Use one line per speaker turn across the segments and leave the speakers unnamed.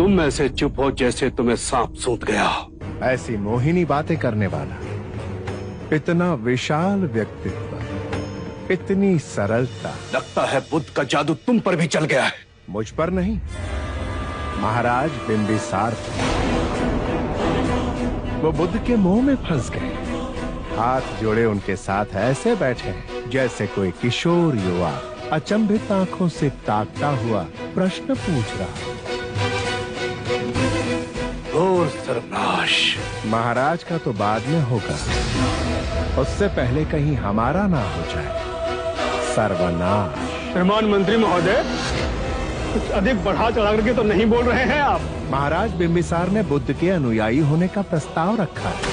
तुम ऐसे चुप हो जैसे तुम्हें सांप सूंघ गया।
ऐसी मोहिनी बातें करने वाला, इतना विशाल व्यक्तित्व, इतनी सरलता।
लगता है बुद्ध का जादू तुम पर भी चल गया है।
मुझ पर नहीं, महाराज बिंबिसार पर। वो बुद्ध के मोह में फंस गए, हाथ जोड़े उनके साथ ऐसे बैठे जैसे कोई किशोर युवा अचंभित आंखों से ताकता हुआ प्रश्न पूछ रहा।
घोर सर्वनाश।
महाराज का तो बाद में होगा, उससे पहले कहीं हमारा ना हो जाए। सर्वनाश।
श्रीमान मंत्री महोदय, कुछ अधिक बढ़ा चढ़ा करके तो नहीं बोल रहे हैं आप?
महाराज बिंबिसार ने बुद्ध के अनुयायी होने का प्रस्ताव रखा है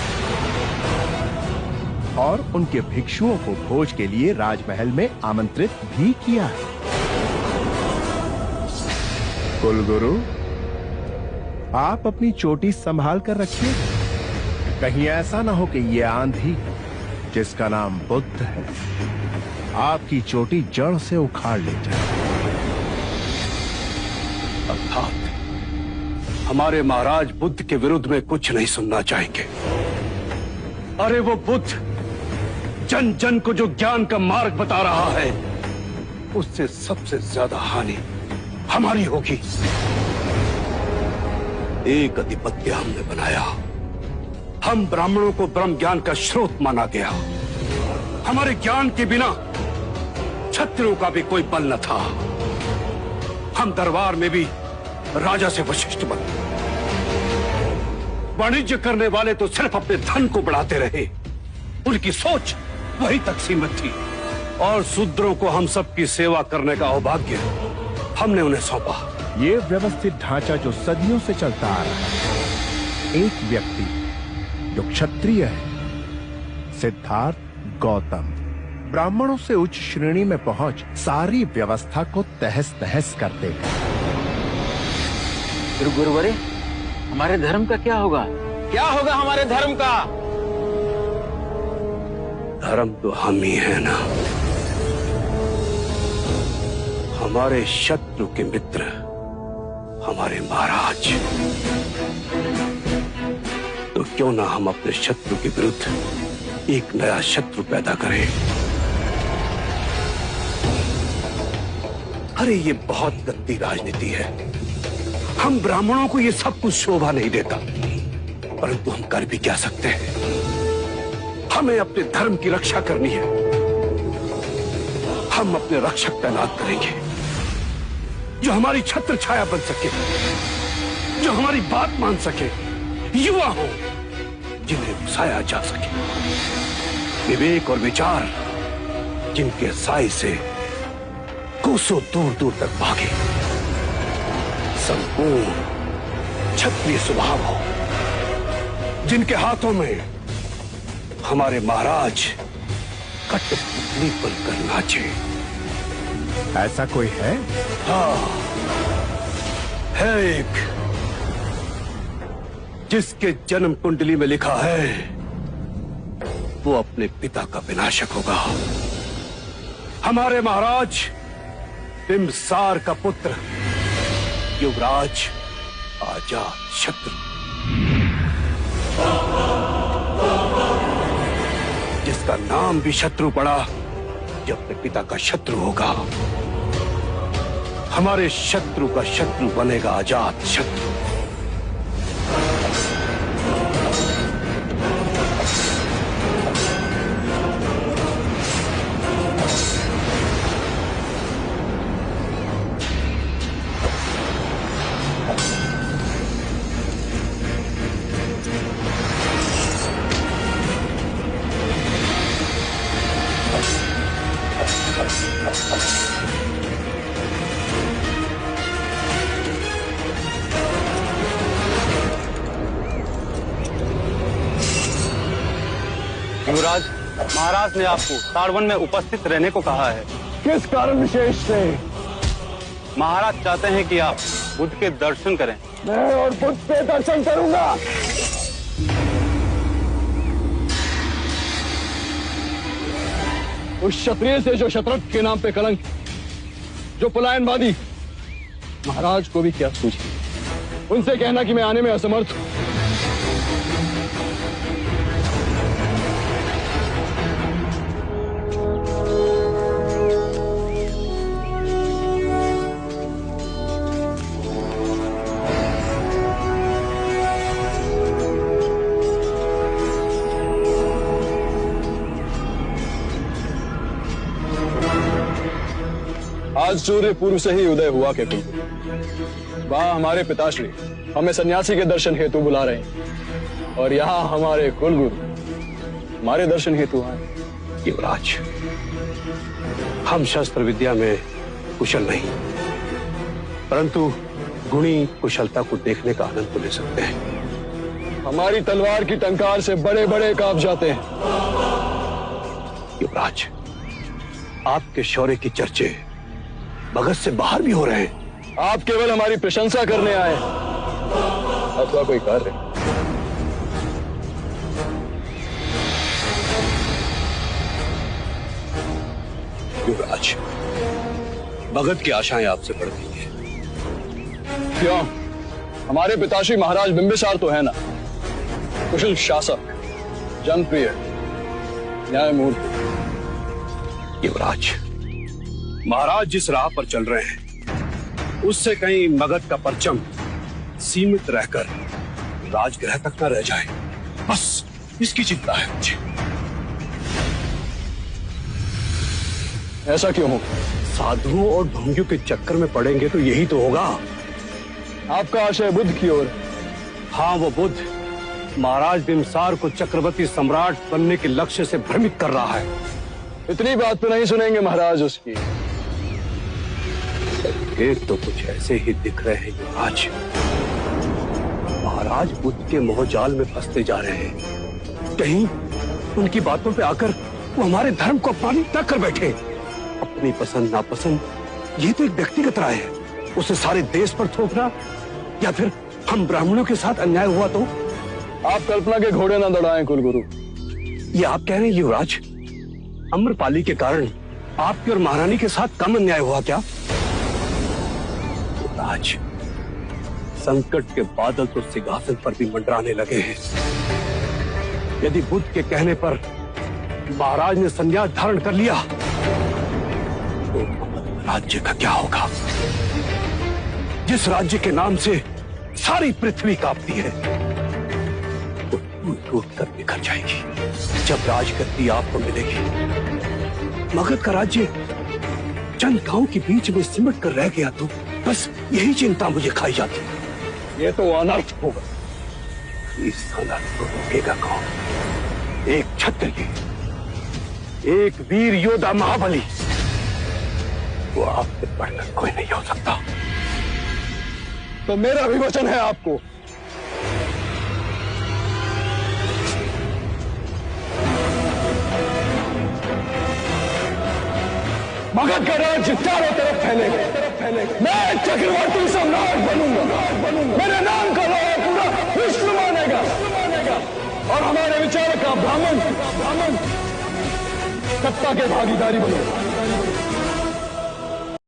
और उनके भिक्षुओं को भोज के लिए राजमहल में आमंत्रित भी किया है। कुलगुरु, आप अपनी चोटी संभाल कर रखिए, कहीं ऐसा ना हो कि ये आंधी जिसका नाम बुद्ध है आपकी चोटी जड़ से उखाड़ ले जाए।
अर्थात हमारे महाराज बुद्ध के विरुद्ध में कुछ नहीं सुनना चाहेंगे। अरे वो बुद्ध जन जन को जो ज्ञान का मार्ग बता रहा है, उससे सबसे ज्यादा हानि हमारी होगी। एक अधिपत्य हमने बनाया, हम ब्राह्मणों को ब्रह्म ज्ञान का स्रोत माना गया। हमारे ज्ञान के बिना क्षत्रियों का भी कोई बल न था। हम दरबार में भी राजा से वशिष्ठ बने। वाणिज्य करने वाले तो सिर्फ अपने धन को बढ़ाते रहे, उनकी सोच वही तक सीमित थी। और शूद्रों को हम सबकी सेवा करने का सौभाग्य हमने उन्हें सौंपा।
ये व्यवस्थित ढांचा जो सदियों से चलता आ रहा है, एक व्यक्ति जो क्षत्रिय है, सिद्धार्थ गौतम, ब्राह्मणों से उच्च श्रेणी में पहुंच सारी व्यवस्था को तहस नहस कर देगा।
गुरुवरे, हमारे धर्म का क्या होगा? क्या होगा हमारे धर्म का?
धर्म तो हम ही है ना। हमारे शत्रु के मित्र हमारे महाराज। तो क्यों ना हम अपने शत्रु के विरुद्ध एक नया शत्रु पैदा करें। अरे ये बहुत गंदी राजनीति है। हम ब्राह्मणों को ये सब कुछ शोभा नहीं देता, परंतु हम कर भी क्या सकते हैं। हमें अपने धर्म की रक्षा करनी है। हम अपने रक्षक तैनात करेंगे जो हमारी छत्र छाया बन सके, जो हमारी बात मान सके, युवा हो जिन्हें उकसाया जा सके, विवेक और विचार जिनके साए से कोसों दूर दूर तक भागे, संपूर्ण क्षत्रिय स्वभाव हो, जिनके हाथों में हमारे महाराज कठपुतली बनकर नाचे।
ऐसा कोई है?
हाँ, है एक, जिसके जन्म कुंडली में लिखा है वो अपने पिता का विनाशक होगा। हमारे महाराज बिंबिसार का पुत्र, युवराज अजात शत्रु, जिसका नाम भी शत्रु पड़ा, जो अपने पिता का शत्रु होगा। हमारे शत्रु का शत्रु बनेगा अजात शत्रु।
युवराज, महाराज ने आपको सारवन में उपस्थित रहने को कहा है।
किस कारण विशेष से?
महाराज चाहते हैं कि आप बुद्ध के दर्शन करें।
मैं और बुद्ध के दर्शन करूंगा। उस क्षत्रिय से जो शत्रु के नाम पे कलंक, जो पलायनवादी, महाराज को भी क्या सूझी। उनसे कहना कि मैं आने में असमर्थ हूं।
आज सूर्य पूर्व से ही उदय हुआ के कुल वहां हमारे पिताश्री हमें सन्यासी के दर्शन हेतु बुला रहे हैं और यहाँ हमारे कुलगुरु हमारे दर्शन हेतु आए।
युवराज, हम शस्त्र विद्या में कुशल नहीं, परंतु गुणी कुशलता को देखने का आनंद तो ले सकते हैं।
हमारी तलवार की टंकार से बड़े बड़े कांप जाते हैं।
युवराज, आपके शौर्य की चर्चे मगध से बाहर भी हो रहे हैं।
आप केवल हमारी प्रशंसा करने आए अथवा कोई कार्य?
युवराज, मगध की आशाएं आपसे बढ़ गई हैं।
क्यों? हमारे पिताश्री महाराज बिंबिसार तो है ना, कुशल शासक, जनप्रिय, न्यायमूर्ति।
युवराज, महाराज जिस राह पर चल रहे हैं उससे कहीं मगध का परचम सीमित रहकर राजगृह तक न रह जाए, बस इसकी चिंता है मुझे।
ऐसा क्यों हो?
साधुओं और ढोंगियों के चक्कर में पड़ेंगे तो यही तो होगा।
आपका आशय बुद्ध की ओर?
हाँ, वो बुद्ध महाराज बिंबिसार को चक्रवर्ती सम्राट बनने के लक्ष्य से भ्रमित कर रहा है।
इतनी बात तो नहीं सुनेंगे महाराज उसकी।
एक तो कुछ ऐसे ही दिख रहे हैं युवराज। महाराज बुद्ध के मोहजाल में फंसते जा रहे हैं। कहीं उनकी बातों पे आकर वो हमारे धर्म को अपमानित न कर बैठे। अपनी पसंद नापसंद ये तो एक व्यक्तिगत राय है, उसे सारे देश पर थोपना, या फिर हम ब्राह्मणों के साथ अन्याय हुआ तो?
आप कल्पना के घोड़े न दौड़ाएं कुलगुरु।
ये आप कह रहे हैं युवराज? अम्रपाली के कारण आपकी और महारानी के साथ कम अन्याय हुआ क्या? युवराज, संकट के बादल तो सिंहासन पर भी मंडराने लगे हैं। यदि बुद्ध के कहने पर महाराज ने संन्यास धारण कर लिया तो राज्य का क्या होगा? जिस राज्य के नाम से सारी पृथ्वी कांपती है वो टूट कर बिखर जाएगी जब राजगद्दी आपको मिलेगी। मगध का राज्य चंद गांव के बीच में सिमट कर रह गया तो बस यही चिंता मुझे खाई जाती है।
ये तो अनर्थ होगा।
इस अनर्थ को रोकेगा कौन? एक क्षत्रिय, एक वीर योद्धा महाबली, वो आपसे बढ़कर कोई नहीं हो सकता।
तो मेरा भी वचन है आपको।
मगध का राज्य चारों तरफ फैलेगा। मैं चक्रवर्ती सम्राट बनूंगा। मेरे नाम का लोहा पूरा विश्व मानेगा। और हमारे विचार का ब्राह्मण सत्ता के भागीदारी बनेगा।